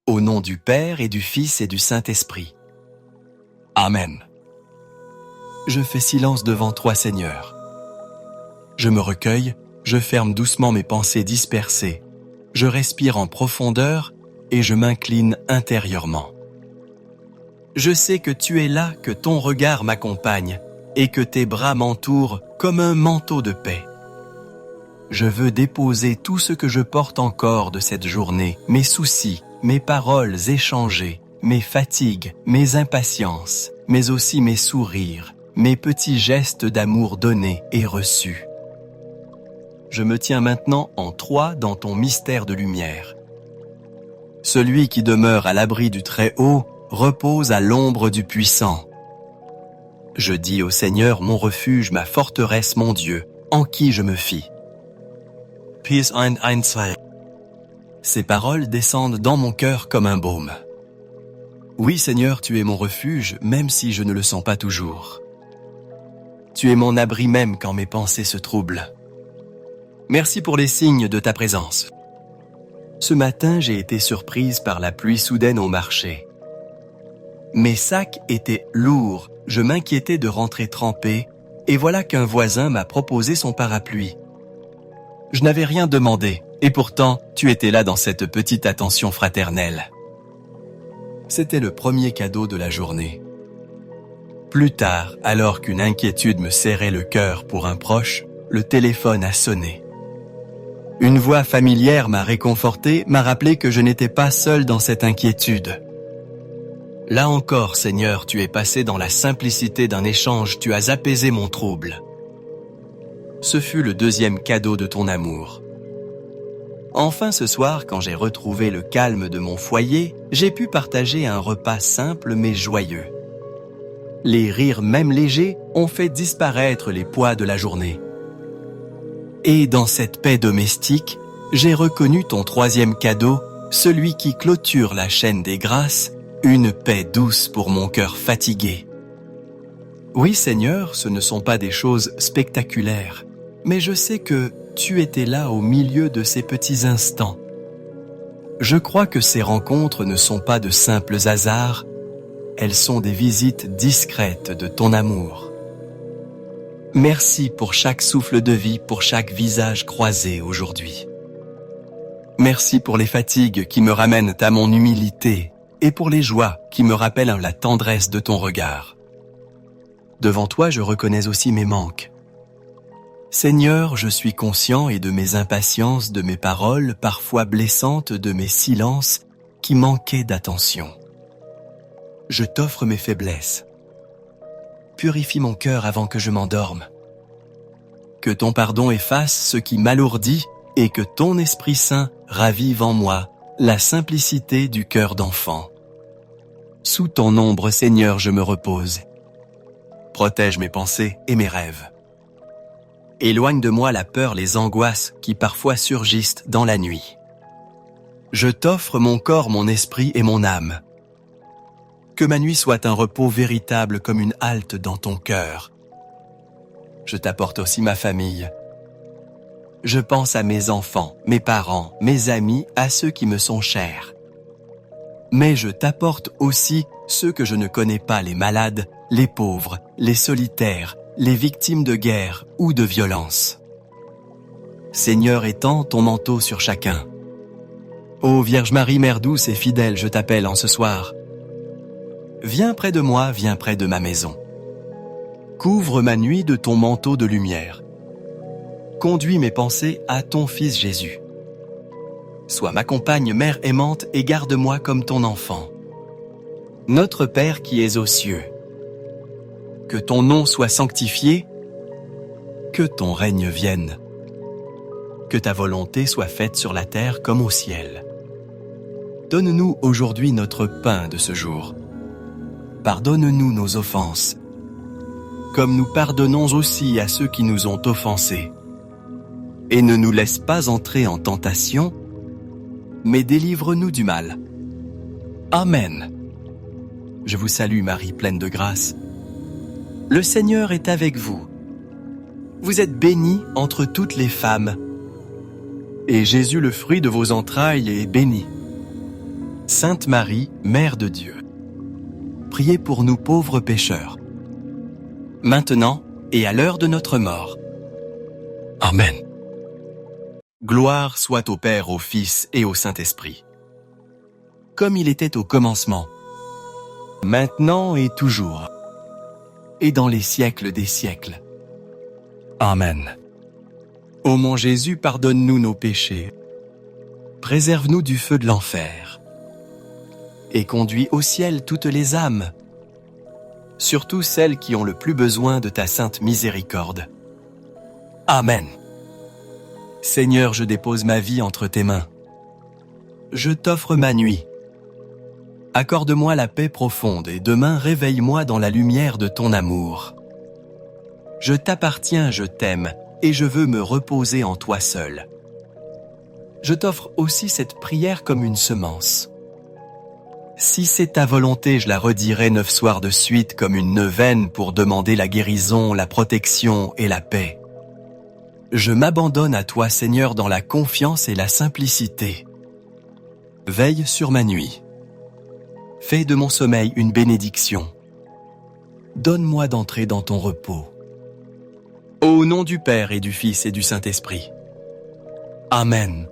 Au nom du Père et du Fils et du Saint-Esprit. Amen. Je fais silence devant toi, Seigneur. Je me recueille, je ferme doucement mes pensées dispersées, je respire en profondeur et je m'incline intérieurement. Je sais que tu es là, que ton regard m'accompagne et que tes bras m'entourent comme un manteau de paix. Je veux déposer tout ce que je porte encore de cette journée, mes soucis, mes paroles échangées, mes fatigues, mes impatiences, mais aussi mes sourires, mes petits gestes d'amour donnés et reçus. Je me tiens maintenant en trois dans ton mystère de lumière. Celui qui demeure à l'abri du Très-Haut repose à l'ombre du Puissant. Je dis au Seigneur mon refuge, ma forteresse, mon Dieu, en qui je me fie. Peace and Einzweig. Ces paroles descendent dans mon cœur comme un baume. Oui, Seigneur, tu es mon refuge, même si je ne le sens pas toujours. Tu es mon abri même quand mes pensées se troublent. Merci pour les signes de ta présence. Ce matin, j'ai été surprise par la pluie soudaine au marché. Mes sacs étaient lourds, je m'inquiétais de rentrer trempé, et voilà qu'un voisin m'a proposé son parapluie. Je n'avais rien demandé, et pourtant, tu étais là dans cette petite attention fraternelle. C'était le premier cadeau de la journée. Plus tard, alors qu'une inquiétude me serrait le cœur pour un proche, le téléphone a sonné. Une voix familière m'a réconforté, m'a rappelé que je n'étais pas seul dans cette inquiétude. Là encore, Seigneur, tu es passé dans la simplicité d'un échange, tu as apaisé mon trouble. Ce fut le deuxième cadeau de ton amour. Enfin, ce soir, quand j'ai retrouvé le calme de mon foyer, j'ai pu partager un repas simple mais joyeux. Les rires, même légers, ont fait disparaître les poids de la journée. Et dans cette paix domestique, j'ai reconnu ton troisième cadeau, celui qui clôture la chaîne des grâces, une paix douce pour mon cœur fatigué. Oui, Seigneur, ce ne sont pas des choses spectaculaires, mais je sais que tu étais là au milieu de ces petits instants. Je crois que ces rencontres ne sont pas de simples hasards, elles sont des visites discrètes de ton amour. Merci pour chaque souffle de vie, pour chaque visage croisé aujourd'hui. Merci pour les fatigues qui me ramènent à mon humilité et pour les joies qui me rappellent la tendresse de ton regard. Devant toi, je reconnais aussi mes manques. Seigneur, je suis conscient et de mes impatiences, de mes paroles parfois blessantes, de mes silences qui manquaient d'attention. Je t'offre mes faiblesses. Purifie mon cœur avant que je m'endorme. Que ton pardon efface ce qui m'alourdit et que ton Esprit Saint ravive en moi la simplicité du cœur d'enfant. Sous ton ombre, Seigneur, je me repose. Protège mes pensées et mes rêves. Éloigne de moi la peur, les angoisses qui parfois surgissent dans la nuit. Je t'offre mon corps, mon esprit et mon âme. Que ma nuit soit un repos véritable comme une halte dans ton cœur. Je t'apporte aussi ma famille. Je pense à mes enfants, mes parents, mes amis, à ceux qui me sont chers. Mais je t'apporte aussi ceux que je ne connais pas, les malades, les pauvres, les solitaires, les victimes de guerre ou de violence. Seigneur, étends ton manteau sur chacun. Ô Vierge Marie, Mère douce et fidèle, je t'appelle en ce soir. Viens près de moi, viens près de ma maison. Couvre ma nuit de ton manteau de lumière. Conduis mes pensées à ton Fils Jésus. Sois ma compagne, mère aimante, et garde-moi comme ton enfant. Notre Père qui es aux cieux, que ton nom soit sanctifié, que ton règne vienne, que ta volonté soit faite sur la terre comme au ciel. Donne-nous aujourd'hui notre pain de ce jour. Pardonne-nous nos offenses, comme nous pardonnons aussi à ceux qui nous ont offensés. Et ne nous laisse pas entrer en tentation, mais délivre-nous du mal. Amen. Je vous salue Marie, pleine de grâce. Le Seigneur est avec vous. Vous êtes bénie entre toutes les femmes. Et Jésus, le fruit de vos entrailles, est béni. Sainte Marie, Mère de Dieu, priez pour nous pauvres pécheurs, maintenant et à l'heure de notre mort. Amen. Gloire soit au Père, au Fils et au Saint-Esprit, comme il était au commencement, maintenant et toujours, et dans les siècles des siècles. Amen. Ô mon Jésus, pardonne-nous nos péchés, préserve-nous du feu de l'enfer, et conduis au ciel toutes les âmes, surtout celles qui ont le plus besoin de ta sainte miséricorde. Amen. Seigneur, je dépose ma vie entre tes mains. Je t'offre ma nuit. Accorde-moi la paix profonde et demain réveille-moi dans la lumière de ton amour. Je t'appartiens, je t'aime, et je veux me reposer en toi seul. Je t'offre aussi cette prière comme une semence. Si c'est ta volonté, je la redirai 9 soirs de suite comme une neuvaine pour demander la guérison, la protection et la paix. Je m'abandonne à toi, Seigneur, dans la confiance et la simplicité. Veille sur ma nuit. Fais de mon sommeil une bénédiction. Donne-moi d'entrer dans ton repos. Au nom du Père et du Fils et du Saint-Esprit. Amen.